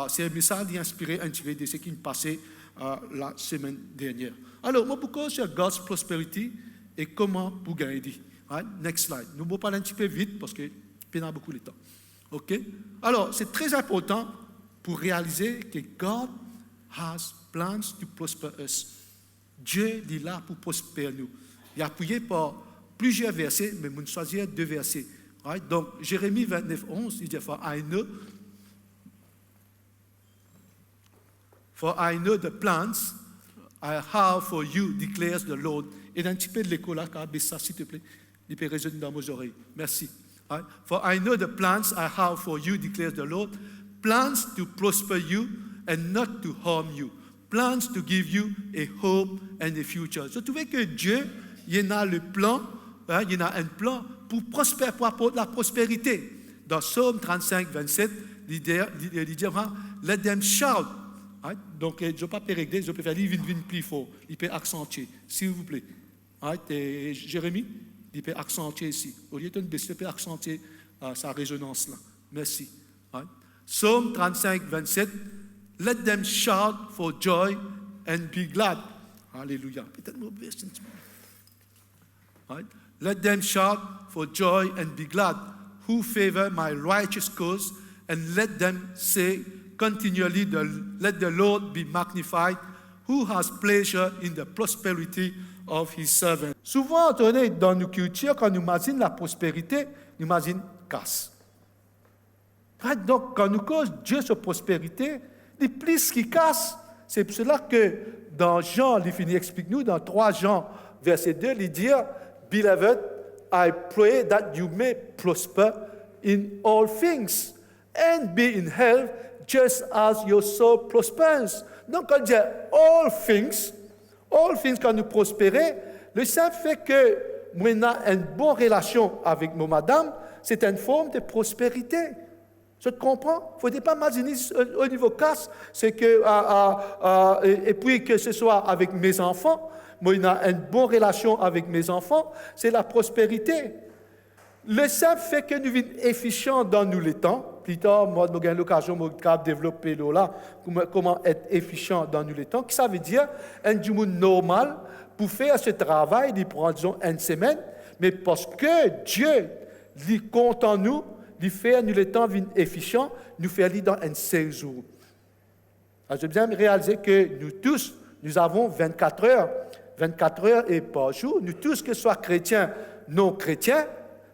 C'est un message inspiré de ce qui me passait la semaine dernière. Alors, moi, pourquoi sur God's Prosperity et comment pour gagner? Right? Next slide. Nous allons parler un petit peu vite parce que on a beaucoup de temps. OK? Alors, c'est très important pour réaliser que God has plans to prosper us. Dieu est là pour prospérer nous. Il a appuyé par plusieurs versets, mais nous choisir 2 versets. Right? Donc, Jérémie 29, 11, il dit, For I know the plans I have for you, declares the Lord. Et un petit peu de l'écho là, car ça, s'il te plaît, il peut résonner dans mes oreilles. Merci. Right? For I know the plans I have for you, declares the Lord. Plans to prosper you and not to harm you. Plans to give you a hope and a future. Je trouvais que Dieu, il a le plan, hein, il a un plan pour prospérer, pour apporter la prospérité. Dans Psaume 35, 27, il dit, let them shout. Right? Donc, je ne peux pas régler, je peux faire vin plus fort. Il peut accentuer, s'il vous plaît. Right? Et Jérémie, il peut accentuer ici. Au lieu de baisser, il peut accentuer sa résonance là. Merci. Right? Psaume 35, 27. Let them shout for joy and be glad. Alléluia. Peut-être mon verset. Right? Let them shout for joy and be glad, who favor my righteous cause, and let them say continually, let the Lord be magnified, who has pleasure in the prosperity of his servant. Souvent, dans nos cultures, quand nous imaginons la prospérité, nous imaginons casse. Donc, quand nous cause Dieu sur prospérité, les plus qui casse. C'est pour cela que dans Jean, il finit explique-nous, dans 3 Jean, verset 2, il dit, Beloved, I pray that you may prosper in all things and be in health just as your soul prospers. Donc, quand il dit all things, quand nous prospérons, le simple fait que nous avons une bonne relation avec nos madame, c'est une forme de prospérité. Je te comprends? Il ne faut pas imaginer au niveau casse, c'est que, et puis que ce soit avec mes enfants, moi, il a une bonne relation avec mes enfants, c'est la prospérité. Le simple fait que nous sommes efficients dans nous les temps, plus tard, moi, j'ai eu l'occasion de développer là, comment être efficient dans nous les temps, ça veut dire un du monde normal pour faire ce travail, il prend, disons, 1 semaine, mais parce que Dieu, il compte en nous, il fait nous les temps efficients, nous fait aller dans un 16 jours. Alors, je bien réaliser que nous tous, nous avons 24 heures et par jour, nous tous, que ce soit chrétiens, non chrétiens,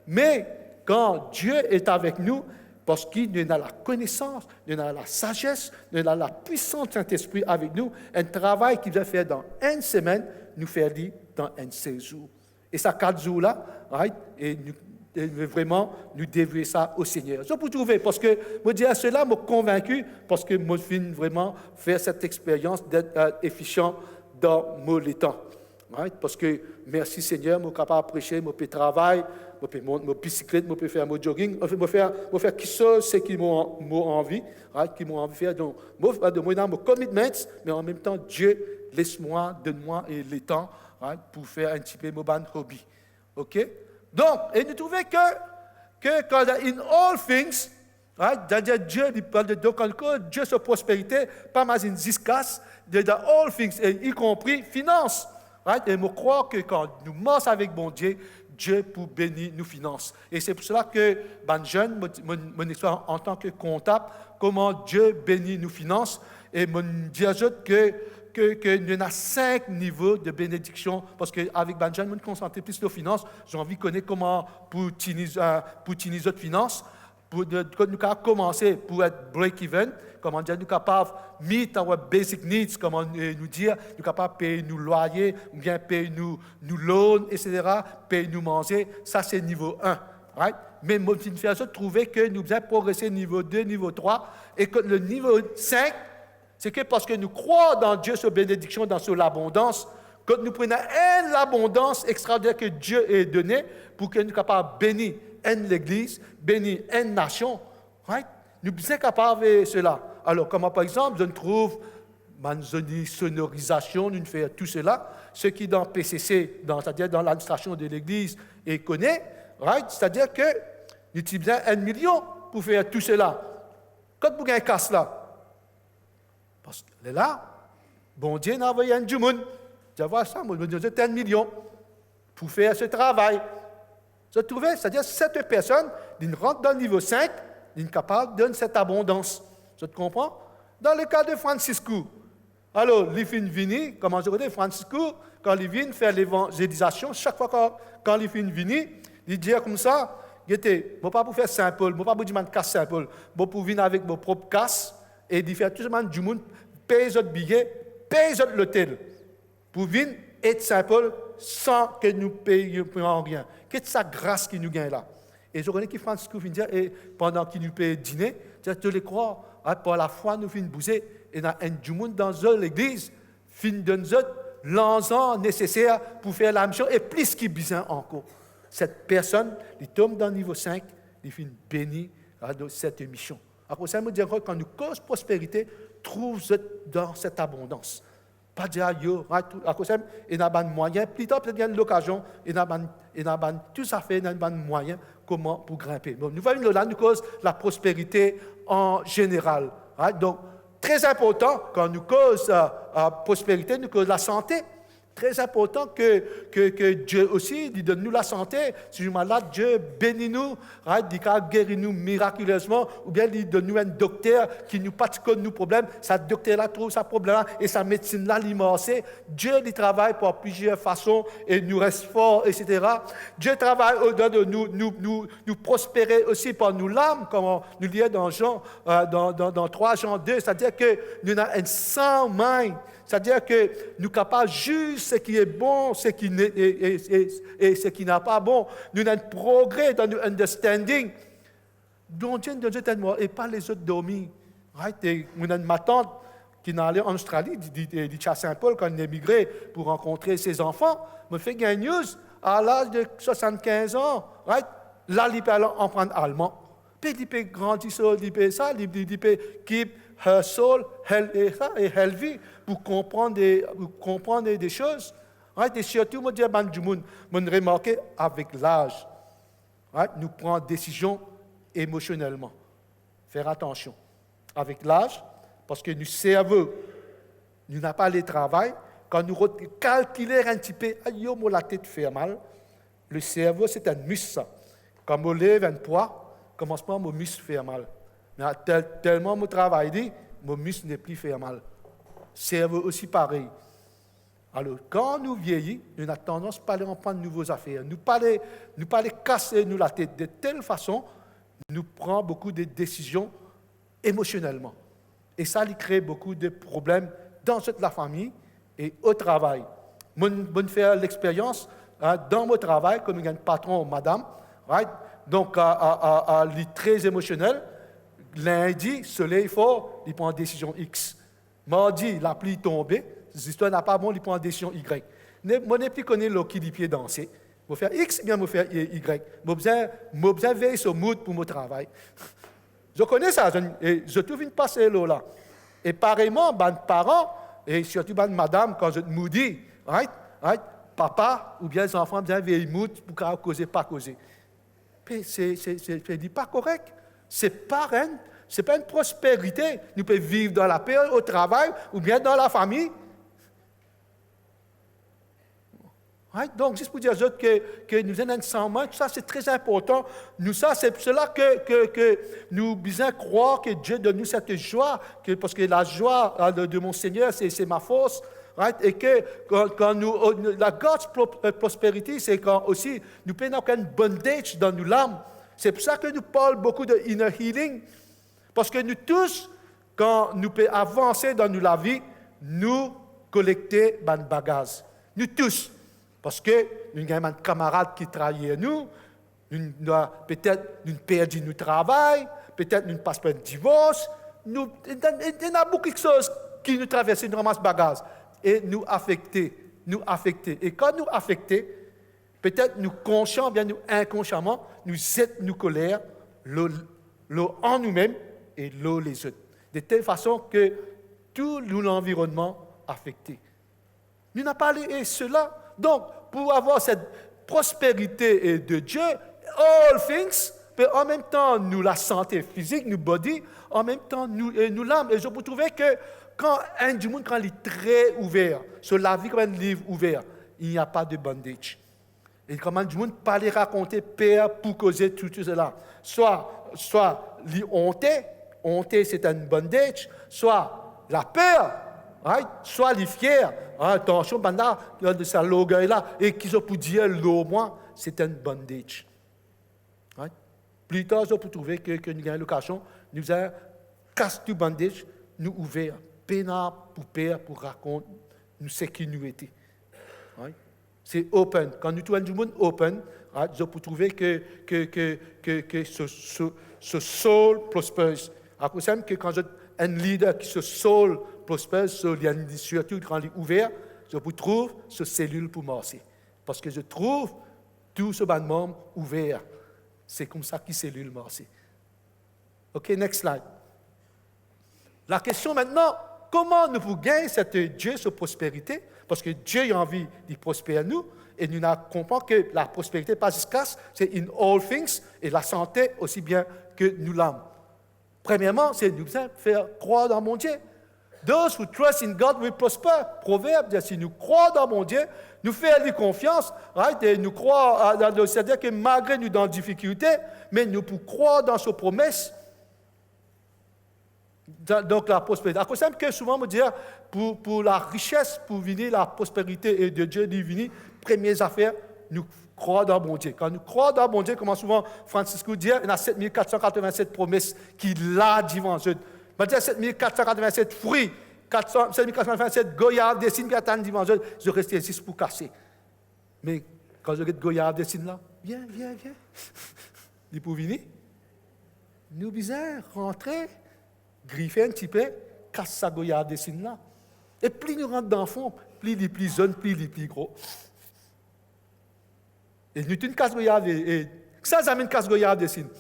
mais quand Dieu est avec nous, parce qu'il a la connaissance, il a la sagesse, il a la puissance du Saint-Esprit avec nous, un travail qu'il va faire dans 1 semaine, nous fait aller dans un 16 jours. Et ça, 4 jours-là, right? Et vraiment, nous dévouer ça au Seigneur. Je peux trouver, parce que, moi, dire cela m'a convaincu, parce que moi, je viens vraiment faire cette expérience d'être efficient dans mon temps. Right? Parce que, merci Seigneur, je suis capable de prêcher, je peux travailler, je peux monter ma bicyclette, je peux faire mon jogging, je peux faire qui sont ceux qui m'ont envie, right? Qui m'ont envie de faire. Donc, moi, dans mon commitment, mais en même temps, Dieu, laisse-moi, donne-moi le temps, right? Pour faire un petit peu mon hobby. OK? Donc, et nous trouvons que quand in all things, right, c'est-à-dire Dieu, il parle de Dieu sur prospérité, pas mal une discasse, de all things, y compris finance. Right? Et je crois que quand nous marchons avec bon Dieu, Dieu pour bénir nos finances. Et c'est pour cela que, ben jeune, mon histoire en tant que comptable, comment Dieu bénit nos finances, et mon dis que nous avons 5 niveaux de bénédiction, parce qu'avec Banjan, je me concentrer plus sur les finances. J'ai envie de connaître comment pour utiliser notre finances, pour nous commencer pour être break-even, comment dire, nous capables de meet our basic needs, comment nous dire, nous capables de payer nos loyers, ou bien payer nos loans, etc., payer nous manger. Ça, c'est niveau 1. Right? Mais moi, je me trouver que nous devons progresser niveau 2, niveau 3, et que le niveau 5, c'est que parce que nous croyons dans Dieu, sur bénédiction, dans sur l'abondance, que nous prenons l'abondance extraordinaire que Dieu a donnée pour que nous soyons capables de bénir l'Église, bénir une nation. Right? Nous sommes capables de cela. Alors, comment par exemple, je trouve une sonorisation, nous faisons tout cela, ce qui dans PCC, c'est-à-dire dans l'administration de l'Église, et connaît, right? C'est-à-dire que nous utilisons 1 million pour faire tout cela. Quand vous avez un casse là, Parce qu'elle est là. Bon Dieu n'a envoyé un monde. Tu vois ça, moi, je me disais 10 millions pour faire ce travail. Je trouvais, c'est-à-dire cette personne, d'une rentre dans le niveau 5, d'une capable de donner cette abondance. Je te comprends? Dans le cas de Francisco, alors, il finit venir, comment je dis, Francisco, quand il vient faire l'évangélisation, chaque fois quand il finit venir, il dit comme ça, je ne vais pas pour faire simple, je ne vais pas pour dire que casse simple, je vais pour venir avec mon propre casse et il fait tout le monde du monde, paye votre billet, paye votre l'hôtel, pour venir être simple sans que nous payions rien. Qu'est-ce que sa grâce qui nous gagne là? Et je connais que Francisco vient dire, et pendant qu'il nous paye dîner, je les crois, par la foi, nous finissons bouger, et dans un du monde dans l'église, fin de nous l'ensemble nécessaire pour faire la mission, et plus qu'il besoin encore. Cette personne, il tombe dans le niveau 5, il finit béni de cette mission. Alors, ça me dit encore, quand nous cause prospérité, trouve dans cette abondance. Pas dire, yo, à cause il y a des moyens, plus tard, peut-être qu'il y a l'occasion, il y a tout ça fait, il y a des moyens, comment pour grimper. Donc, nous voyons là, nous cause la prospérité en général. Donc, très important, quand nous cause prospérité, nous cause la santé. Très important que Dieu aussi il donne nous la santé. Si nous sommes malades, Dieu bénit nous, il guérit nous miraculeusement, ou bien il donne nous un docteur qui nous pratique nos problèmes. Ce docteur-là trouve sa problème et sa médecine-là l'immense. Dieu il travaille par plusieurs façons et nous reste fort, etc. Dieu travaille au-delà de nous prospérer aussi par nous l'âme, comme nous lisons dans Jean, dans 3 Jean 2, c'est-à-dire que nous avons un sans main. C'est-à-dire que nous sommes capables de juger ce qui est bon, ce qui et ce qui n'est pas bon. Nous avons un progrès dans notre understanding. Donc, Dieu nous tellement, et pas les autres dormis. Right? Et nous avons ma tante qui est allée en Australie, dit à Saint-Paul, quand elle a émigré pour rencontrer ses enfants, me fait une news à l'âge de 75 ans. Right? Là, il peut apprendre allemand. Puis il peut grandir ça, il peut ça, il peut keep her soul et healthy pour comprendre des choses. Right? Et surtout, moi, je dis du monde, je remarque avec l'âge, right? Nous prenons des décisions émotionnellement. Faire attention. Avec l'âge, parce que nous cerveau, nous n'avons pas le travail. Quand nous calculons un petit peu, la tête fait mal. Le cerveau, c'est un muscle. Quand on lève un poids, commencement, mon muscle fait mal. Mais tellement mon travail dit, mon muscle n'est plus fait mal. Cerveau aussi pareil. Alors, quand nous vieillissons, nous avons tendance à pas en prendre de nouvelles affaires. Nous ne pas casser nous la tête. De telle façon, nous prenons beaucoup de décisions émotionnellement. Et ça lui crée beaucoup de problèmes dans la famille et au travail. Je fais l'expérience dans mon travail, comme il y a un patron, madame, right? Donc, il est très émotionnel. Lundi, soleil fort, il prend une décision X. Mardi, la pluie tombée, l'histoire n'a pas bon, il prend une décision Y. Moi, je n'ai plus connu le qui dit pied danser. Je vais faire X, bien je vais faire Y. Je besoin veiller sur le mood pour mon travail. Je connais ça, et je trouve une passer là. Et pareillement, mes parents, et surtout madame, quand je me dis, right, papa ou bien les enfants bien veiller mood pour causer, pas causer. Puis c'est pas correct. C'est pas une prospérité. Nous pouvons vivre dans la paix au travail ou bien dans la famille. Right? Donc, juste pour dire aux autres que nous avons un sang-main, tout ça c'est très important. C'est pour cela que nous devons croire que Dieu donne nous cette joie, parce que la joie de mon Seigneur, c'est ma force. Right? Et que quand la God's prospérité, c'est quand aussi nous pouvons avoir un bondage dans nos âmes. C'est pour ça que nous parlons beaucoup de inner healing. Parce que nous tous, quand nous pouvons avancer dans la vie, nous collecter des bagages. Nous tous. Parce que nous avons un camarade qui travaille à nous, peut-être nous perdons notre travail, peut-être nous ne passons pas un divorce. Il y a beaucoup de choses qui nous traversent, nous ramassent bagages. Et nous affecter. Et quand nous affecter, peut-être nous conscients, bien nous inconsciemment, nous êtes nous colère, l'eau en nous-mêmes et l'eau les autres. De telle façon que tout l'environnement affecté. Nous n'avons pas et cela. Donc, pour avoir cette prospérité de Dieu, all things, mais en même temps, nous, la santé physique, nous body, en même temps, nous l'âme. Et je peux trouver que quand un du monde, quand il est très ouvert, sur la vie comme un livre ouvert, il n'y a pas de bondage. Et comment du monde pas les raconter père pour causer tout cela. Soit honte, c'est un bondage, soit la peur, right? Soit les fiers, attention, maintenant, de sa l'orgueil là, et qu'ils ont pu dire l'eau, moi, c'est un bondage. Right? Plus tard, je peux trouver que nous avons l'occasion, nous avons cassé tout bondage, nous ouverts, pénal pour père, pour raconter, nous ce qui nous était. Right? C'est open. Quand nous trouvons du monde open, right, je peux trouver que ce soul prospère. À cause que quand j'ai un leader qui se soul prospère, surtout quand il est ouvert, je peux trouver ce cellule pour marcher. Parce que je trouve tout ce membre ouvert. C'est comme ça que cellule marche. OK, next slide. La question maintenant, comment nous pouvons gagner cette Dieu, cette prospérité? Parce que Dieu a envie de prospérer nous, et nous comprenons que la prospérité pas escasse, c'est in all things, et la santé aussi bien que nous l'âme. Premièrement, c'est nous faire croire dans mon Dieu. Those who trust in God will prosper. Proverbe, si nous croyons dans mon Dieu, nous faisons confiance, right? Et nous croyons, c'est-à-dire que malgré nous dans la difficulté, mais nous pouvons croire dans ses promesses. Donc la prospérité. À cause que souvent me dire pour la richesse, pour venir la prospérité et de Dieu divine, premières affaires, nous croyons dans mon Dieu. Quand nous croyons dans mon Dieu, comme souvent Francisco dit, il y a 7487 promesses qu'il a devant eux. Il y a 7487 fruits, 7487 goyards, des signes qui attendent devant eux. Je reste ici pour casser. Mais quand je regarde goyards, des signes là, viens. Il pour venir. Nous besoin rentrer. Griffer un petit peu, casse sa goyard des signes là. Et plus nous rentrons dans le fond, plus les plus jeunes, plus les plus gros. Et nous, une casse goyard, et ça amène une casse goyard des signes.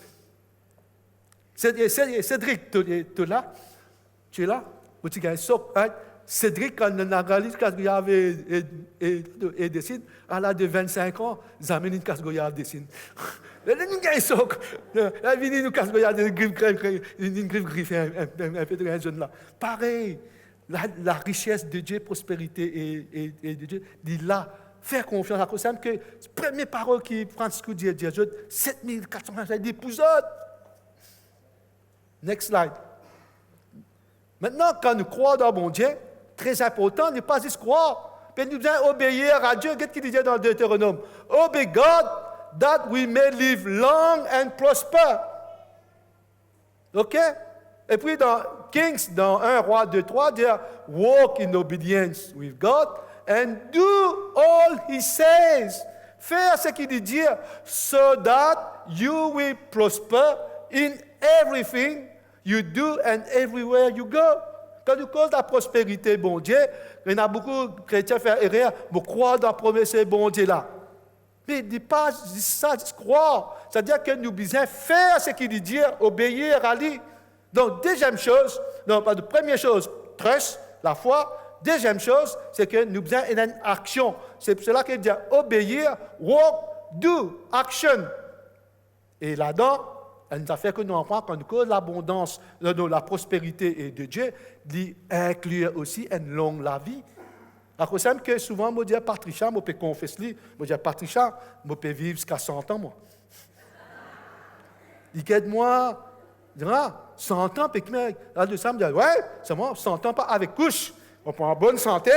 Cédric, tu es là? Tu es là? Cédric, quand on a réalisé casse goyard et des signes, à l'âge de 25 ans, ils amènent une casse goyard des signes. Nous avons nous casse une griffe griffée, un peu de jeune là. Pareil, la richesse de Dieu, prospérité et de Dieu, dit là, faire confiance à cause que la première parole qui Francisco dit à Dieu, 7400 d'épouses. Next slide. Maintenant, quand nous croyons dans mon Dieu, très important, ne pas juste croire, mais nous devons obéir à Dieu. Qu'est-ce qu'il dit dans Deutéronome? Obey God, that we may live long and prosper. OK? Et puis dans Kings, dans 1 Roi 2, 3, dit walk in obedience with God and do all he says. Faire ce qu'il dit, so that you will prosper in everything you do and everywhere you go. Quand nous cause la prospérité, bon Dieu, il y a beaucoup de chrétiens qui font erreur, mais croire dans la promesse, bon Dieu là. Mais il ne dit pas ça, il croire. C'est-à-dire que nous devons faire ce qu'il dit, obéir à lui. Donc, deuxième chose, première chose, trust, la foi. Deuxième chose, c'est que nous devons une action. C'est pour cela qu'il dit obéir, walk, do, action. Et là-dedans, elle nous a fait que nous enfants, quand nous cause l'abondance, la prospérité et de Dieu, d'y inclure aussi une longue la vie. À cause que souvent, je dis Patricia, je peux confesser, je dis Patricia, je peux vivre jusqu'à 100 ans, moi. Il dit, moi, 100 ans, puis là, de ça, me dit, ouais, c'est moi, 100 ans, pas avec couche, on prend en bonne santé,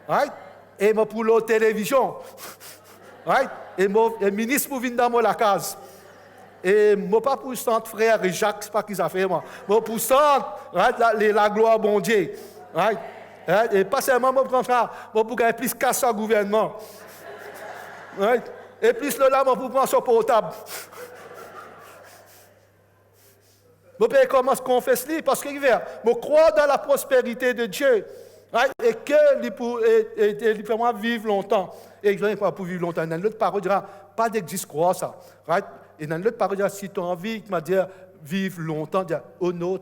right? Et moi, pour la télévision, right? Et le ministre pour venir dans la case. Et moi, pas pour centre frère et Jacques, c'est pas qu'ils ont fait, moi. Moi, pour centre, right, la gloire, bon Dieu, right? Et pas seulement pour ça, pour gagner plus casse au gouvernement. Right? Et plus là, pour prendre son portable. Je peux commencer à confesser parce que je crois dans la prospérité de Dieu. Right? Et qu'il peut moi vivre longtemps. Et je ne vais pas pour vivre longtemps. Dans l'autre parole, dira pas d'existe croire ça. Right? Et dans l'autre parole, dira si tu as envie de vivre longtemps, honore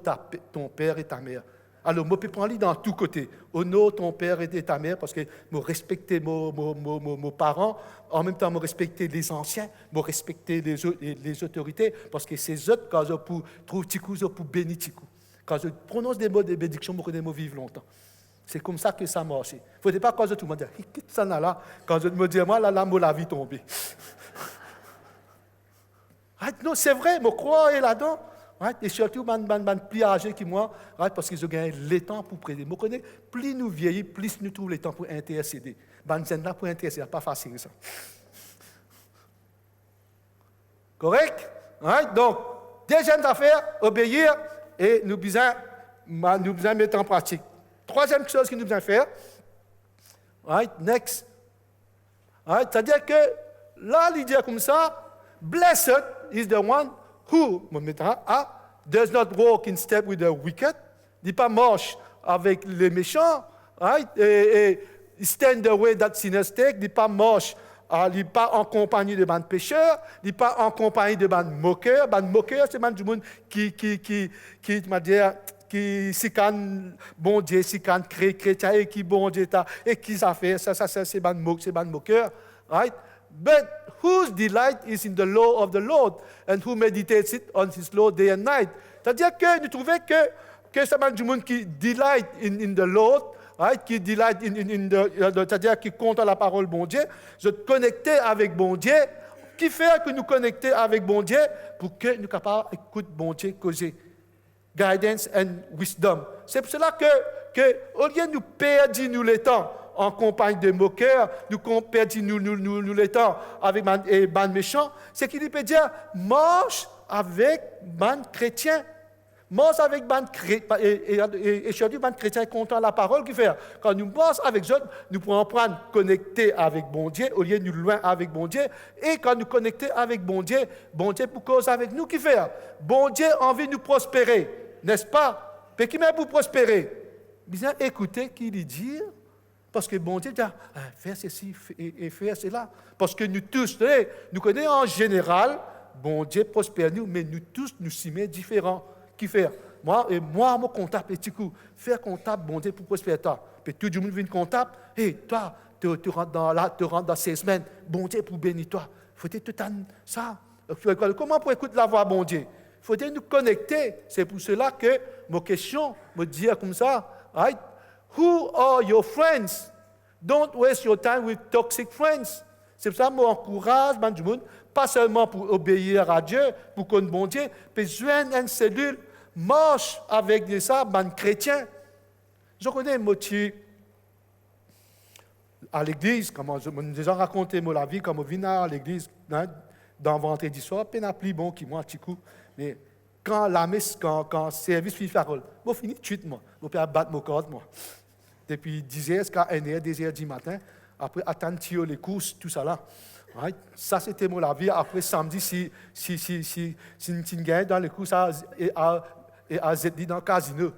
ton père et ta mère. Alors, je peux prendre dans tous côtés. Honore ton père et ta mère, parce que je respecte mes parents. En même temps, je respecte les anciens, je respecte les autorités, parce que c'est eux, quand je trouve Tikou, je peux bénir Tikou. Quand je prononce des mots de bénédiction, je connais vivre longtemps. C'est comme ça que ça marche. Il ne faudrait pas quand je tout le monde dire, quitte ça là, quand je me dis, moi, là, la vie tombée. Non, c'est vrai, je crois là-dedans. Et surtout, les plus âgés que moi, parce qu'ils ont gagné le temps pour prêter. Je connais, plus nous vieillissons, plus nous trouvons le temps pour intercéder. Là pour intercéder, ce n'est pas facile ça. Correct? Donc, deuxième affaire, obéir et nous besoin mettre en pratique. Troisième chose que nous devons faire, next. C'est-à-dire que là, il dit comme ça, blessed is the one who, does not walk in step with the wicked, n'est pas marche avec les méchants, et stand the way that sinners take, n'est pas marche, n'est pas en compagnie de bandes pécheurs, n'est pas en compagnie de bandes moqueurs. Bandes moqueurs, c'est du monde qui sicane bon Dieu, sicane chrétien, et qui bon Dieu, et qui ça fait, ça c'est bandes moqueurs, right? But whose delight is in the law of the Lord, and who meditates it on his law day and night. C'est-à-dire que nous trouvons que c'est du monde qui delight in the Lord, right? Qui delight c'est-à-dire qui compte à la parole bon Dieu, se connecter avec bon Dieu, qui fait que nous connecter avec bon Dieu pour que nous soyons capables d'écouter bon Dieu causer. Guidance and wisdom. C'est pour cela que au lieu de nous perdre le temps en compagnie de moqueurs, nous perdons le temps avec les méchants, c'est qu'il peut dire marche avec les chrétiens. Marche avec les chrétiens. Et aujourd'hui, les chrétiens content la parole qu'il fait. Quand nous marchons avec eux, nous pouvons prendre connecter avec bon Dieu, au lieu de nous loin avec bon Dieu. Et quand nous connectons avec bon Dieu pour cause avec nous qui fait. Bon Dieu a envie de nous prospérer. N'est-ce pas? Mais qui m'a pour prospérer? Bien écoutez qui lui dit, parce que bon Dieu dit, faire ceci et faire cela. Parce que nous tous, nous connaissons en général, bon Dieu prospère nous, mais nous tous, nous s'y mettons différents. Qui fait? Moi, mon comptable, petit coup, faire comptable, bon Dieu pour prospérer toi. Puis tout le monde vient comptable, et toi, tu rentres dans 6 semaines, bon Dieu pour bénir toi. Il faut tout ça. Comment pour écouter la voix, bon Dieu? Il faut nous connecter. C'est pour cela que ma question me dit comme ça, right? Who are your friends? Don't waste your time with toxic friends. C'est pour ça que je m'encourage, pas seulement pour obéir à Dieu, pour connaître bon Dieu, mais joindre une cellule, marche avec des chrétiens. Je connais un motif à l'église, comme je me déjà raconté la vie, comme je viens à l'église dans vendredi soir, puis plus bon qui moi, un petit coup. Mais quand la messe, quand le service finit parole, je finis tout de suite, moi. Je peux battre mon corps, moi. Depuis 10h jusqu'à 1h, 2h du matin, après attendre les courses, tout ça là. Right? Ça, c'était la vie. Après samedi, si tu gagnes dans les courses et à ZD dans le casino.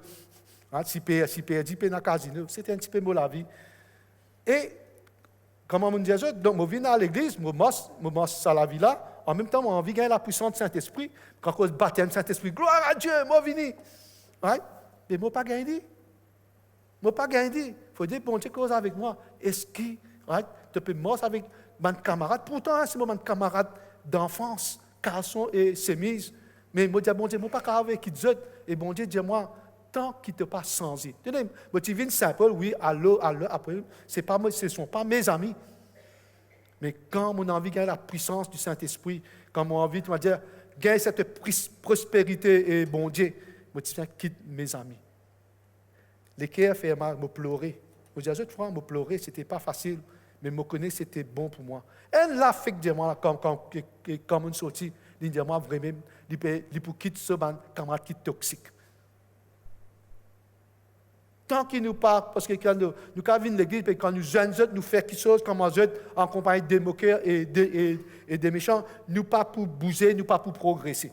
Right? Si perdu, dans le casino. C'était un petit peu la vie. Et, comme on me disait, donc, je viens à l'église, je marche à la vie là. En même temps, j'ai envie de gagner la puissance du Saint-Esprit. Quand on se baptême du Saint-Esprit, gloire à Dieu, moi, vini. Right? Mais je n'ai pas gagné. Il faut dire, bon Dieu, cause avec moi. Est-ce que tu peux marcher avec mes camarades? Pourtant, c'est mon camarade d'enfance, Carlson et Sémise. Mais je dis, bon Dieu, je ne peux pas avec qui d'autre. Et bon Dieu, dis-moi, tant qu'il ne te pas changé. Tu viens simple, oui, allô, après, ce ne sont pas mes amis. Mais quand mon envie de gagner la puissance du Saint-Esprit, quand mon envie de dire, gagner cette prospérité et bon Dieu, je dis, quitte mes amis. Les cœurs fait mal, me pleurer. Je dis, cette fois, me pleurer, ce n'était pas facile, mais me connaître, c'était bon pour moi. Et là, fait que moi, comme une sortie, il dit, moi, vraiment, il peut quitter ce camarade qui est toxique. Tant qu'il nous parle, parce que quand nous venons à l'église, et quand nous jeunes, nous faisons quelque chose comme nous en compagnie des moqueurs et des méchants, nous pas pour bouger, nous pas pour progresser.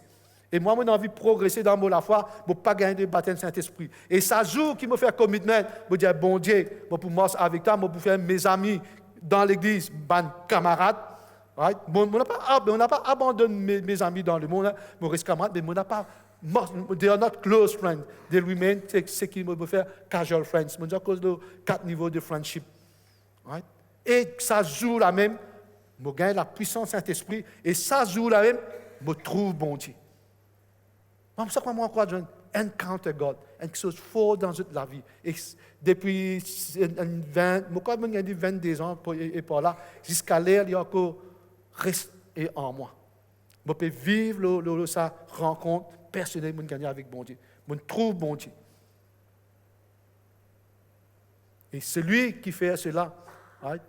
Et moi, j'ai envie de progresser dans la foi, je ne pas gagner de baptême du Saint-Esprit. Et ça jour qui me fait un commitment, je dis, bon Dieu, je pour marcher avec toi, je pour faire mes amis dans l'église, mes camarades. Right? On n'a pas abandonné mes amis dans le monde, mon reste camarade, mais on n'a pas they are not close friends. They remain, c'est ce qui me fait casual friends. C'est à cause de 4 niveaux de friendship. Right? Et ça joue la même, je gagne la puissance Saint-Esprit, et ça joue la même, je trouve bon Dieu. C'est pour ça que moi, je encounter God, quelque chose fort dans la vie. Et depuis 22 ans et par là, jusqu'à l'air, il y a encore resté en moi. Je peux vivre sa rencontre personnelle, je gagne avec bon Dieu. Je trouve bon Dieu. Et celui qui fait cela, right,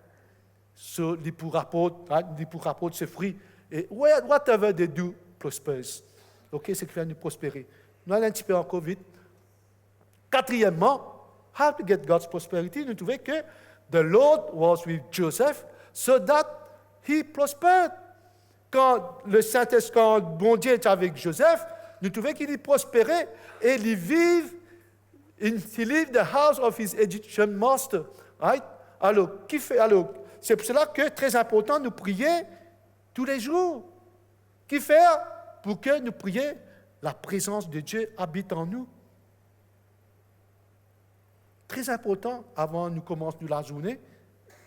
il pourra apporter ses fruits. Et whatever they do prospers. OK, c'est qui fait nous prospérer. Nous allons un petit peu encore vite. Quatrièmement, how to get God's prosperity, nous trouvons que the Lord was with Joseph so that he prospered. Quand le Saint-Esprit, quand bon Dieu est avec Joseph, nous trouvons qu'il est prospéré et il vit the house of his Egyptian master. Right? Alors, c'est pour cela que c'est très important de nous prier tous les jours. Qui faire pour que nous prions, la présence de Dieu habite en nous. Très important, avant nous commencer la journée,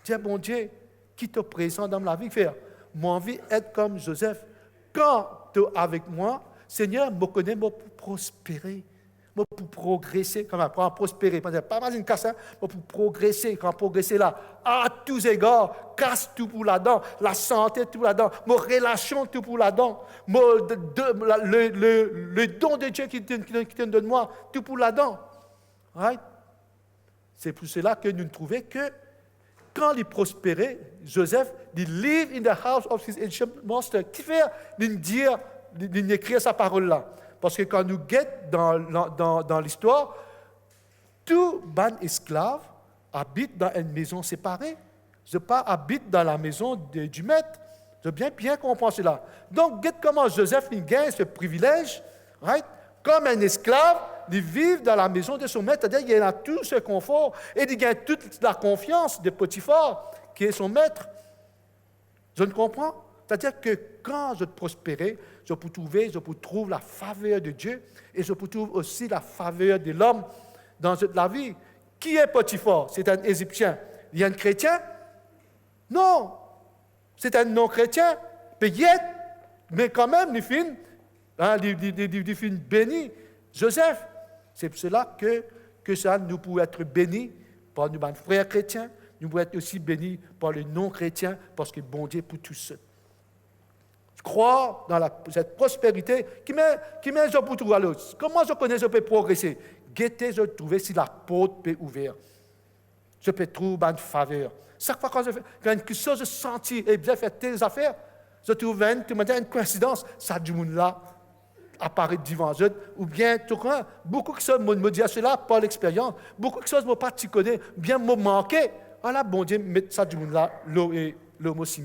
dire, bon Dieu, qui te présente dans ma vie, faire, moi envie d'être comme Joseph. Quand tu es avec moi, Seigneur, me connais, moi pour prospérer, moi pour progresser, comment pour prospérer, pas mal une casse, moi pour progresser, quand progresser là, à tous égards, casse tout pour là-dedans, la santé tout là-dedans, mon relation tout pour là-dedans, le don de Dieu qui te donne moi, tout pour là-dedans. Right? C'est pour cela que nous trouvons que quand il prospérait, Joseph, il live in the house of his Egyptian master. Qui fait dire, d'écrire sa parole-là? Parce que quand nous guettons dans l'histoire, tout ban esclave habite dans une maison séparée. Je pas habite dans la maison du maître. Je bien comprendre cela. Donc, guette comment Joseph gagne ce privilège, right? Comme un esclave, il vit dans la maison de son maître, c'est-à-dire qu'il a tout ce confort et il gagne toute la confiance de Potiphar, qui est son maître. Je ne comprends. C'est-à-dire que quand je prospérais, je peux trouver la faveur de Dieu et je peux trouver aussi la faveur de l'homme dans la vie. Qui est Potiphar? C'est un Égyptien. Il y a un chrétien? Non. C'est un non-chrétien. Peut-être, mais quand même, il finit béni. Joseph. C'est pour cela que ça, nous pouvons être bénis par nos frères chrétiens, nous pouvons être aussi bénis par les non-chrétiens, parce que bon Dieu pour tous ceux. Je crois dans cette prospérité qui m'aide pour trouver l'autre. Comment je connais, je peux progresser? Guetter, je trouve si la porte peut ouvrir. Je peux trouver une faveur. Chaque fois quand quelque chose je sens et bien faire telles affaires, je trouve une coïncidence, ça du monde là apparaît devant eux, ou bien tout cas, beaucoup de choses me disent cela par l'expérience, beaucoup de choses me pas connais, bien me manquer. Voilà, bon Dieu, met ça du monde là, l'eau aussi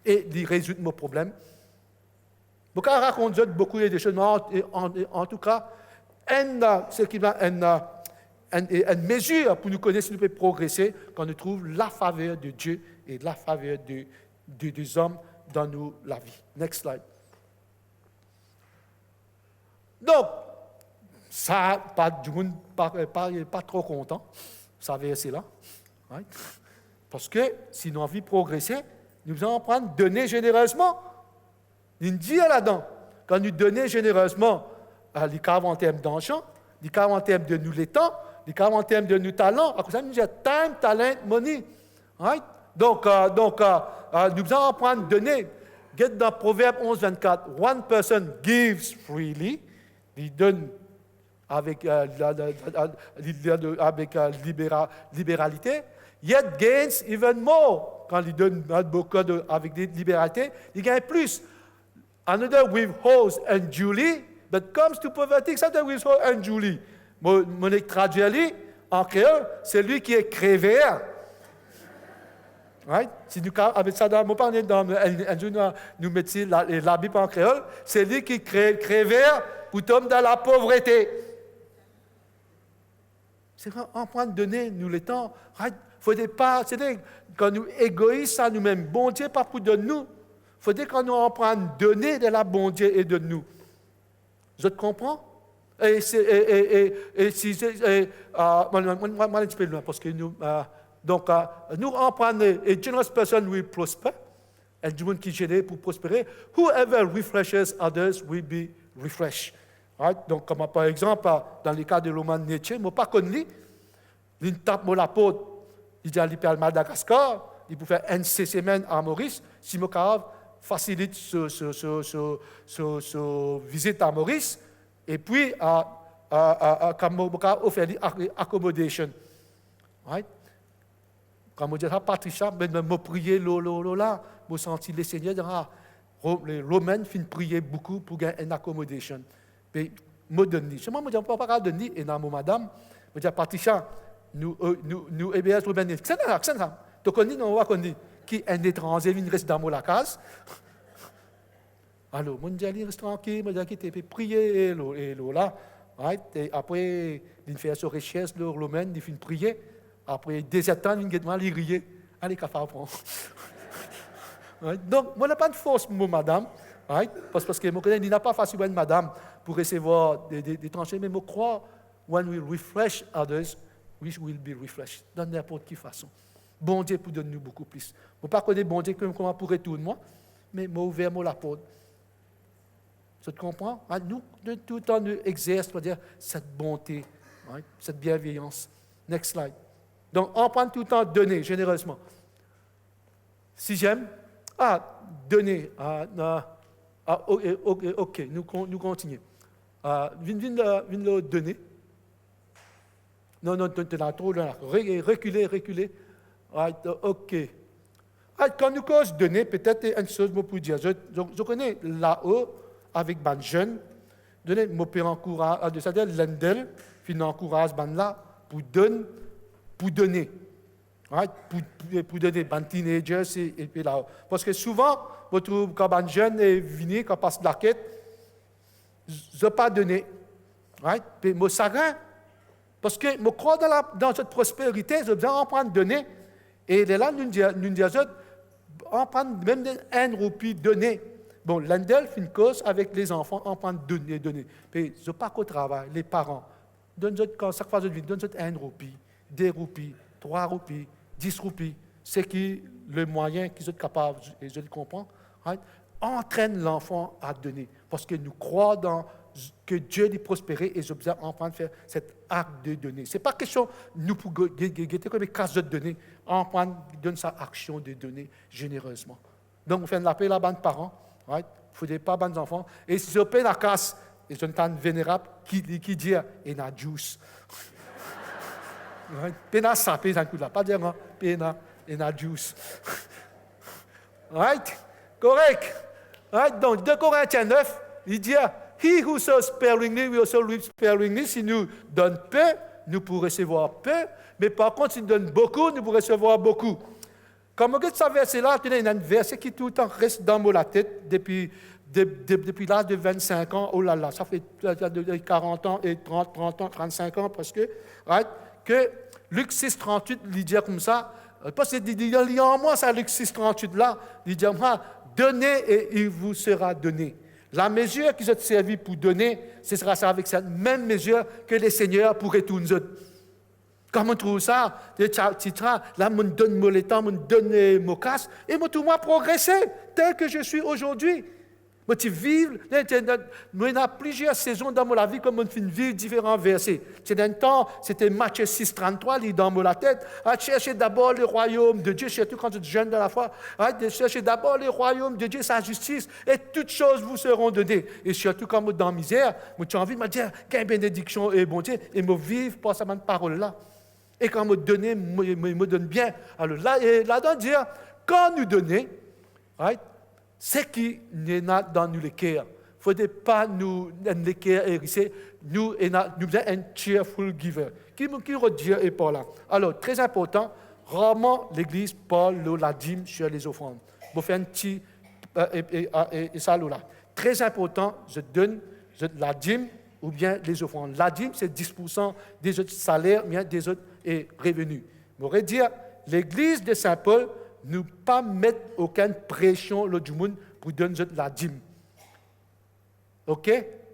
et il résout mon problème. Beaucoup racontent beaucoup de choses, en tout cas, ce qui va une mesure pour nous connaître si nous pouvons progresser quand nous trouvons la faveur de Dieu et la faveur des hommes dans la vie. Next slide. Donc, ça, du monde pas trop content, ça verset là. Right? Parce que si nous avons envie de progresser, nous allons apprendre à donner généreusement. Il dit là-dedans, quand nous donnons généreusement, les cas en termes d'argent, les cas en termes de nous les temps, les cas en termes de nos talents, à cause ça, nous disons time, talent, money. Right? Donc, nous allons apprendre à donner. Get dans Proverbe 11, 24, one person gives freely, il donne avec libéralité, yet gains even more. Quand il donne beaucoup avec des libéralités, il gagne plus. Another withholds unduly, but comes to poverty, sometimes withholds unduly. Mon traduit en créole, c'est lui qui est crévère. Right? Si nous avec ça, nous parlons dans nous mettons la Bible en créole, c'est lui qui crévère pour tomber dans la pauvreté. C'est en train de donner nous le temps. Right? Faudrait pas, c'est-à-dire quand nous égoïstes à nous-mêmes, bon Dieu pas pour de nous. Faudrait qu'on nous en prenne donner de la bon Dieu et de nous. Je te comprends? Et si moi, un petit peu loin, parce que nous, donc, nous apprenons, a generous person will prosper, et du monde qui gêne pour prospérer. Whoever refreshes others will be refreshed. Right? Donc, comme par exemple, dans le cas de Roman Nietzsche, je ne pas connu, il tape la peau, il dit à Madagascar, il peut faire une semaine à Maurice, si je facilite ce visite à Maurice, et puis, comme je offre accommodation. Right? Comme je dis à Patricia, je me prier là, je sens le Seigneur, les Romains finissent prier beaucoup pour gagner une accommodation. Mais je donne. Je ne dis pas donner, et dans madame, je dis Patricia, nous, EBS Romains, c'est ça. Tu connais, non, on connaît, qui est un étranger, il reste dans la case. Alors, je dis, reste tranquille, je dis, tu peux prier, et là, et après, il fait sa recherche, le Romain, il finit prier. Après 17 ans, il mal rier. Allez, qu'à faire prendre. Donc, moi, je n'ai pas de force, madame. Parce que je connais, il n'a pas facile une madame pour recevoir des tranchées, mais je crois, when we refresh others, we will be refreshed, dans n'importe quelle façon. Bon Dieu pour donner nous beaucoup plus. Je ne pas connaître bon Dieu comme comment pour retourner moi, mais je ouvert la porte. Tu comprends? Nous, tout le temps, nous exerçons cette bonté, cette bienveillance. Next slide. Donc, on prend tout le temps donner généreusement. Sixième, donner. OK, nous continuons. Viens le donner. Non, tu l'as trop loin. Reculer. OK. Quand nous causons donner, peut-être une chose que je peux dire. Je connais là-haut, avec les jeunes, donner, je peux encourager, c'est-à-dire l'endel, puis encourage les là pour donner. Pour donner aux teenagers et puis là. Parce que souvent, vous trouvez quand un jeune est venu, quand passe la quête, je n'ai pas donné. Puis je suis parce que je crois dans cette prospérité, je dois en prendre donner. Et là, nous disons, on prend même un roupie donné. Bon, l'endel fait une cause avec les enfants, on prend donner. Puis je ne pas qu'au travail, les parents. Quand chaque fois que je vis, donne un roupie, 2 roupies, 3 roupies, 10 roupies. C'est qui le moyen qu'ils sont capables, et je le comprends, entraîne l'enfant à donner. Parce que nous croyons dans que Dieu est prospéré et je besoin en train de faire cet acte de donner. Ce n'est pas question, nous, pour guetter comme des cases de donner, en train de donner sa action de donner généreusement. Donc, on fait un appel à les parents, il ne faut pas les enfants. Et si je paye la casse, et je suis vénérable qui dit, il y a juice. Pena sapé, ça ne coûte pas dire, pena, il y a juice. Correct. Donc, 2 Corinthiens 9, il dit, He who sows sparingly will also reap sparingly. Si nous donne peu, nous pourrons recevoir peu. Mais par contre, si nous donne beaucoup, nous pourrons recevoir beaucoup. Comme vous ce verset-là, il y a un verset qui tout le temps reste dans la tête depuis l'âge de 25 ans. Oh là là, ça fait 40 ans et 30 ans, 35 ans presque. Que Luc 6, 38, il dit comme ça. Parce qu'il y a en moi, ça, Luc 6, 38 là. Il dit, donnez et il vous sera donné. La mesure qu'ils ont servi pour donner, ce sera ça avec cette même mesure que les seigneurs pourraient tout nous autres. Comment on trouve ça? Là, on donne mon temps, on donne mon casse, et moi, tout moi progresser tel que je suis aujourd'hui. Moi, tu vives, il y a plusieurs saisons dans ma vie, comme on fait vivre différents versets. C'est un temps, c'était Matthieu 6, 33, il est dans la tête. Cherchez d'abord le royaume de Dieu, surtout quand tu es jeune de la foi. Cherchez d'abord le royaume de Dieu, sa justice, et toutes choses vous seront données. Et surtout quand vous êtes dans la misère, moi, tu as envie de me dire, quelle bénédiction est bon Dieu, et me vivre par cette parole-là. Et quand me donner, me donne bien. Alors là-dedans, dire, quand nous donner, c'est qui n'est pas dans nous le cœur. Il ne faut pas nous le cœur hérissé. Nous sommes un cheerful giver. Qui redire et pas là. Alors, très important, rarement l'Église parle de la dîme sur les offrandes. Vous faites un petit et ça là. Très important, je donne la dîme ou bien les offrandes. La dîme, c'est 10% des autres salaires, bien des autres revenus. Je voudrais dire, l'Église de Saint-Paul ne pas mettre aucune pression du monde pour donner la dîme. OK?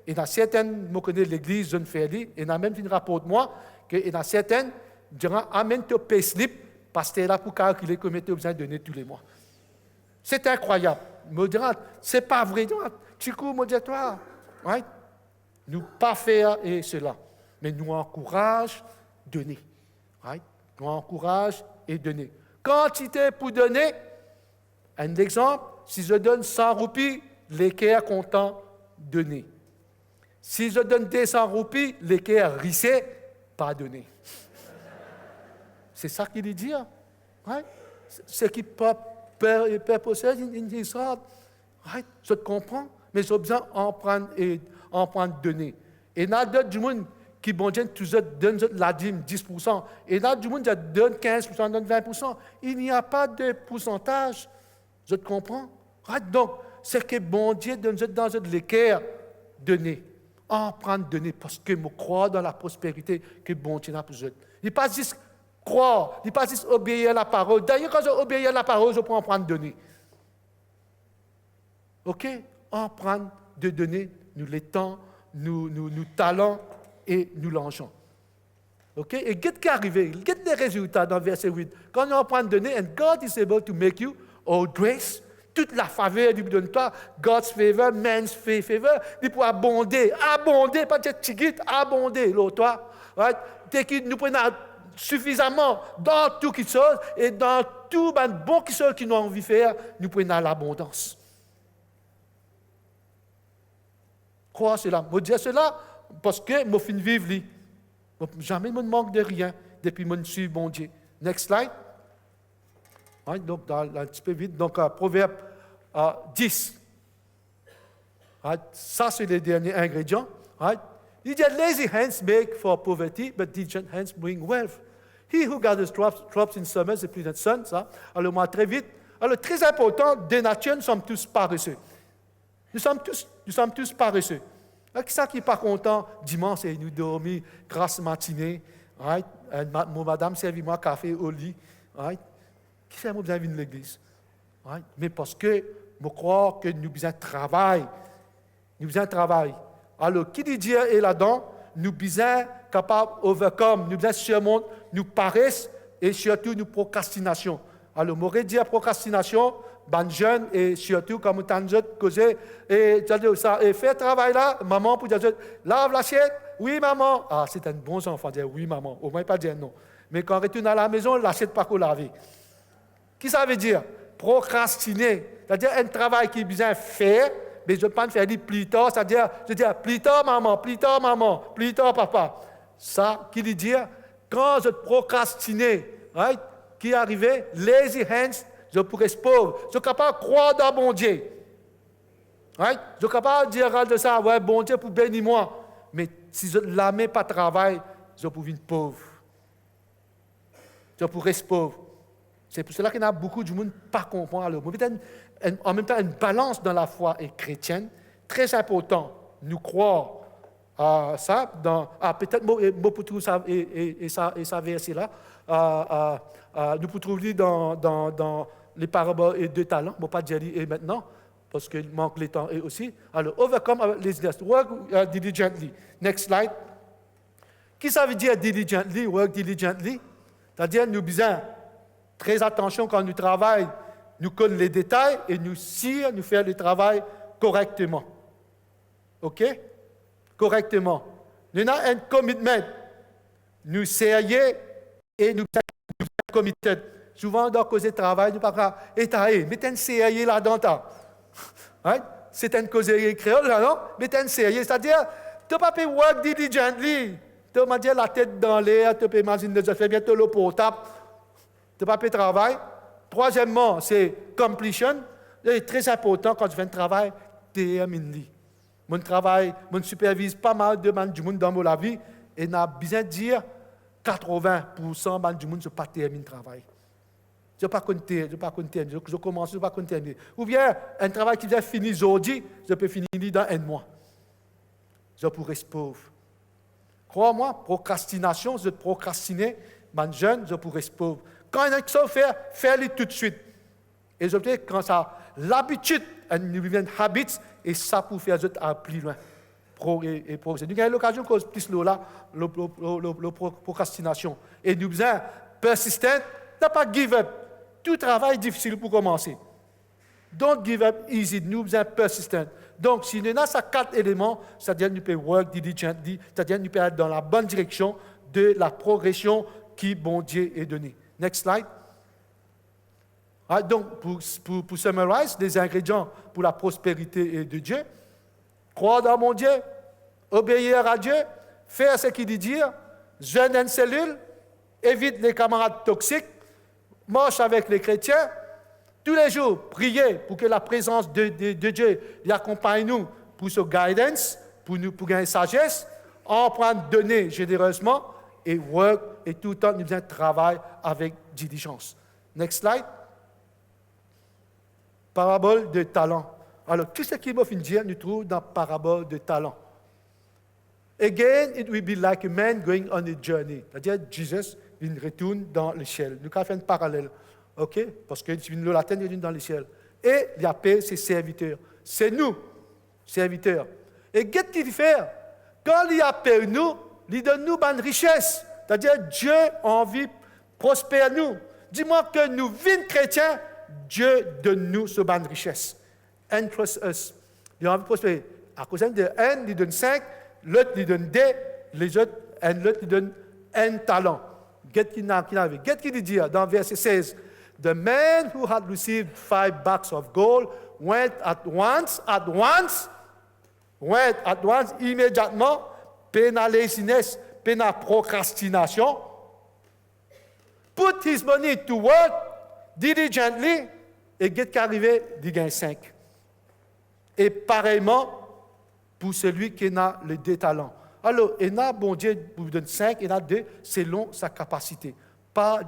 il y en a certaines, je connais l'église, je ne fais pas, il y en a même qui rapportent moi, qu'il y en a certaines, diront, amène ton payslip, parce que tu es là pour calculer combien tu as besoin de donner tous les mois. C'est incroyable. Me dira, c'est pas vrai. Tu coup, me dit, toi, right? Nous pas faire et cela, mais nous encourage donner. Right? Nous encourage et donner. Quantité pour donner, un exemple, si je donne 100 roupies, l'équerre content donner. Si je donne 200 roupies, l'équerre rissé, pas donner. C'est ça qu'il dit. Right? Ce qui peut possède une histoire. Right? Je te comprends, mais j'ai besoin d'en prendre donner. Et il y a d'autres du monde qui donnent la dîme 10%. Et il y a du monde qui donne 15%, donne 20%. Il n'y a pas de pourcentage. Je te comprends? Right? Donc, c'est que bon Dieu donne dans l'équerre donner. En prendre donner parce que je crois dans la prospérité que bon Dieu a pour eux. Il n'est pas juste croire, il n'est pas juste obéir à la parole. D'ailleurs, quand j'obéis à la parole, je peux en prendre donner. OK? En prendre de donner, nous les temps, nous talents et nous l'argent. OK? Et qu'est-ce qui est arrivé? Qu'est-ce les résultats dans verset 8? Quand on en prend de donner, and God is able to make you all grace, toute la faveur du donne toi, God's favor, man's favor, il peut abonder, pas de tigit, abonder, l'autre, toi. Right? Nous prenons suffisamment dans tout qui chose et dans tout bon qui chose qui nous envie de faire, nous prenons l'abondance. Crois cela. Je dis cela parce que je finis vivre. Jamais je ne manque de rien depuis que je suis bon Dieu. Next slide. Right, donc, un petit peu vite. Donc, Proverbe 10. Right, ça, c'est le dernier ingrédient. Right. Il dit, lazy hands make for poverty, but diligent hands bring wealth. He who gathers crops in summer, c'est plus de sun, ça. Alors, moi, très vite. Alors, très important, de nature, nous sommes tous paresseux. Nous sommes tous paresseux. Qui ça qui n'est pas content dimanche et nous dormir grasse matinée, right? Madame servit-moi café au lit, right? Qui fait moi besoin de venir à l'église, right? Mais parce que je crois que nous besoin de travail, Alors qui dit Dieu est là-dedans, nous besoin capable overcome, nous besoin surmonter, nous paresse et surtout nous procrastination. Alors m'aurait dit procrastination. Ben jeune et surtout comme tant de causer et faire travail là, maman pour dire lave l'assiette, oui maman, c'est un bon enfant dire oui maman, au moins pas dire non. Mais quand on retourne à la maison, l'assiette pas qu'on laver. Qui ça veut dire? Procrastiner, c'est-à-dire un travail qui est bien fait, mais je ne peux pas faire plus tard, c'est-à-dire je dis plus tard maman, plus tard papa. Ça qui veut dire quand je procrastiner, right? Qui est arrivé, lazy hands. Je pourrais être pauvre. Je suis capable de croire dans mon Dieu. Right? Je suis capable de dire de ça, ouais, bon Dieu pour bénir moi. Mais si je ne la mets pas de travail, je pourrais être pauvre. Je pourrais être pauvre. C'est pour cela qu'il y a beaucoup de monde qui ne pas comprendre. Alors, en même temps, une balance dans la foi est chrétienne. Très important, nous croire à ça. Peut-être, moi, pour trouver ça, et ça verset-là, nous pouvons trouver dans les paraboles et 2 talents, je ne vais pas dire et maintenant, parce qu'il manque le temps et aussi. Alors, overcome avec les idées. Work diligently. Next slide. Qui ça veut dire diligently, work diligently? C'est-à-dire, nous besoin très attention quand nous travaillons, nous connaissons les détails et nous faire le travail correctement. OK? Correctement. Nous avons un commitment. Nous sérieux et nous sommes committed. Souvent, dans cause de travail, nous ne parlons pas mettez un sérieux là-dedans. Right? C'est un causerie créole, là, non? Mettez un sérieux. C'est-à-dire, tu ne peux pas work diligently. Tu peux dire la tête dans l'air, tu peux imaginer que je fais bientôt le portable. Tu ne peux pas travailler. Troisièmement, c'est completion. C'est très important quand tu fais un travail, termine-le. Mon travail, je supervise pas mal de monde du monde dans ma vie et n'a besoin de dire 80% du monde ne pas termine le travail. Je ne pas compter, je commence, je ne pas terminer. Ou bien, un travail qui vient finir aujourd'hui, je peux finir dans 1 mois. Je pourrais être pauvre. Crois-moi, procrastination, je procrastiner, man jeune, je pourrais être pauvre. Quand il y a quelque chose à faire, fais-le tout de suite. Et je veux quand ça, l'habitude, elle devient habit, et ça pour faire aller plus loin. progresser. Nous avons l'occasion de cause plus là, la procrastination. Et nous besoin persistant, n'a pas give up. Tout travail est difficile pour commencer. Don't give up easy. Nous besoin persistant. Donc, si nous avons ces 4 éléments, c'est-à-dire nous pouvons work diligently, c'est-à-dire nous pouvons être dans la bonne direction de la progression qui bon Dieu est donnée. Next slide. Donc, pour summariser, les ingrédients pour la prospérité de Dieu, croire dans mon Dieu, obéir à Dieu, faire ce qu'il dit, jeûne en cellule, évite les camarades toxiques, marche avec les chrétiens, tous les jours, prier pour que la présence de Dieu y accompagne nous pour ce guidance, pour gagner sagesse, emprunter, donner généreusement et work, et tout le temps, nous devons travailler avec diligence. Next slide. Parabole de talent. Alors, tout ce qui m'a fait dire, nous trouvons dans la parabole de talent. Again, it will be like a man going on a journey. C'est-à-dire, Jésus, il retourne dans le ciel. Nous avons fait un parallèle. OK? Parce que le latin, il retourne dans le ciel. Et il appelle ses serviteurs. C'est nous, serviteurs. Et qu'est-ce qu'il fait? Quand il appelle nous, il donne nous une richesse. C'est-à-dire, Dieu a envie de prospérer nous. Dis-moi que nous, vîmes chrétiens, Dieu donne nous ce bonne richesse. Entrust us. Il a envie de prospérer. À cause de un, il donne 5, l'autre, il donne 2, les autres, l'autre, il donne un talent. Qu'est-ce qu'il dit dans verset 16? The man who had received 5 bags of gold went at once, immédiatement, pena laziness, pena procrastination, put his money to work diligently, et qu'est-ce qui est arrivé? Il gagne 5. Et pareillement, pour celui qui a les 2 talents. Alors, il a, bon Dieu, vous donne 5, il a 2, selon sa capacité. Pas,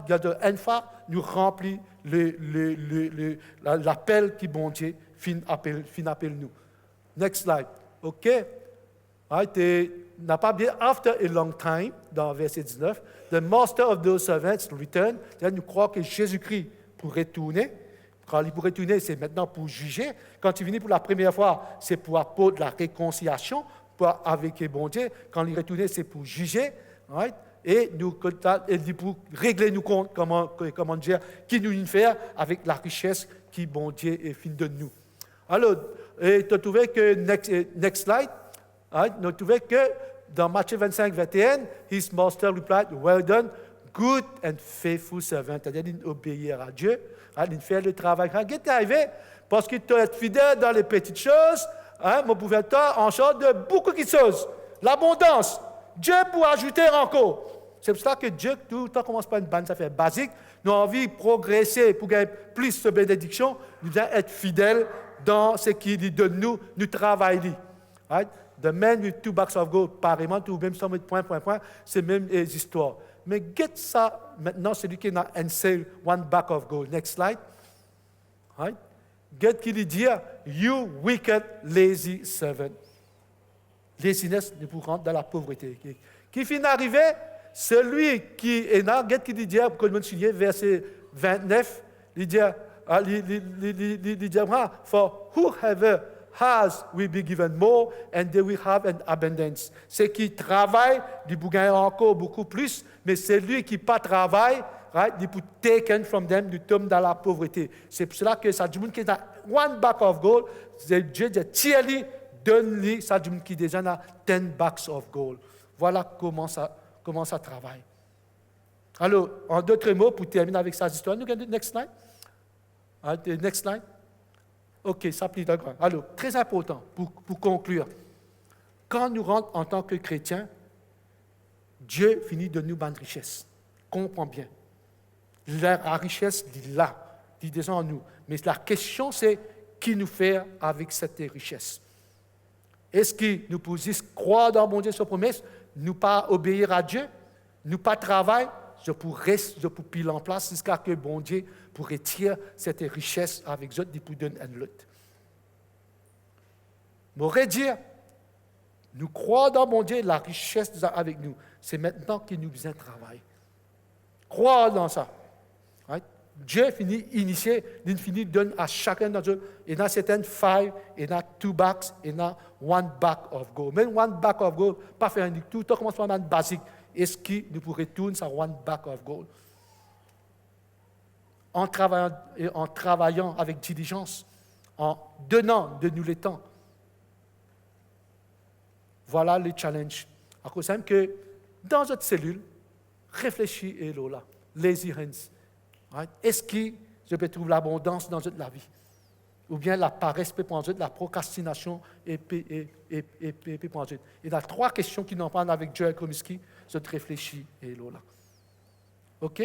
une fois, nous remplit l'appel qui, bon Dieu, fin appelle nous. Next slide. OK? N'a pas bien, after a long time, dans verset 19, the master of those servants returned. Nous croyons que Jésus-Christ pour retourner. Quand il pour retourner, c'est maintenant pour juger. Quand il venait pour la première fois, c'est pour apporter la réconciliation avec le bon Dieu. Quand il retournait, c'est pour juger. Right? Et pour régler nous compte comment dire, qui nous fait avec la richesse qui bon Dieu est fin de nous. Alors, tu as trouvé que, next slide, tu as trouvé que dans Matthieu 25, 21, his master replied, well done, good and faithful servant. C'est-à-dire, il obéir à Dieu, il fait le travail. Qu'est-ce qui est arrivé? Parce qu'il doit être fidèle dans les petites choses, mon pouvoir en charge de beaucoup de choses. L'abondance. Dieu pour ajouter encore. C'est pour ça que Dieu, tout le temps, commence par une bonne affaire basique. Nous avons envie de progresser pour gagner plus de bénédictions. Nous devons être fidèles dans ce qu'il donne nous travaillons. Right? The man with 2 bags of gold, pareillement, tout même sans mettre point, c'est même les histoires. Mais get ça maintenant, celui qui a un seul 1 bag of gold. Next slide. Right? Get qu'il dit, you wicked, lazy servant. Laziness nous pour rentrer dans la pauvreté. Qui finit d'arriver, celui qui est là, get qu'il dit, comme on souligne, verset 29, il dit, for whoever has will be given more and they will have an abundance. Ceux qui travaillent, ils vont gagner encore beaucoup plus, mais celui qui pas travaille, right, il peut taken from them, il tombe dans la pauvreté. C'est pour cela que ça dit qui a 1 bag of gold, Dieu dit tiens-lui, donne-lui, ça dit qui déjà a 10 bags of gold. Voilà comment ça travaille. Alors, en d'autres mots, pour terminer avec cette histoire, nous regardons le next slide. Next slide. OK, ça plie d'accord. Alors, très important pour conclure. Quand nous rentrons en tant que chrétiens, Dieu finit de nous donner une richesse. Comprends bien. La richesse est là, il est déjà en nous. Mais la question, c'est qui nous fait avec cette richesse? Est-ce que nous pouvons croire dans mon Dieu, sa promesse, nous pas obéir à Dieu, nous pas travailler, je pour piler en place jusqu'à que bon Dieu pour retirer cette richesse avec eux, il pour donner un lot. M'aurait dire, nous croyons dans mon Dieu, la richesse avec nous. C'est maintenant qu'il nous besoin de travail. Croire dans ça. Right? Dieu finit initier, il finit donne à chacun d'entre eux, il y a certaines 5, il y a 2 bags, il y a 1 bag of gold. Même 1 bag of gold, pas faire un tout, commence par un basique. Est-ce que nous pourrons retourner sur 1 bag of gold? En travaillant avec diligence, en donnant de nous le temps. Voilà le challenge. À cause même que dans notre cellule, réfléchis et là, lazy hands. Right? Est-ce que je peux trouver l'abondance dans notre vie? Ou bien la paresse peut prendre la procrastination et peut prendre. Il y a 3 questions qui n'en parlent avec Joel Comiskey. Je te réfléchis et là. OK?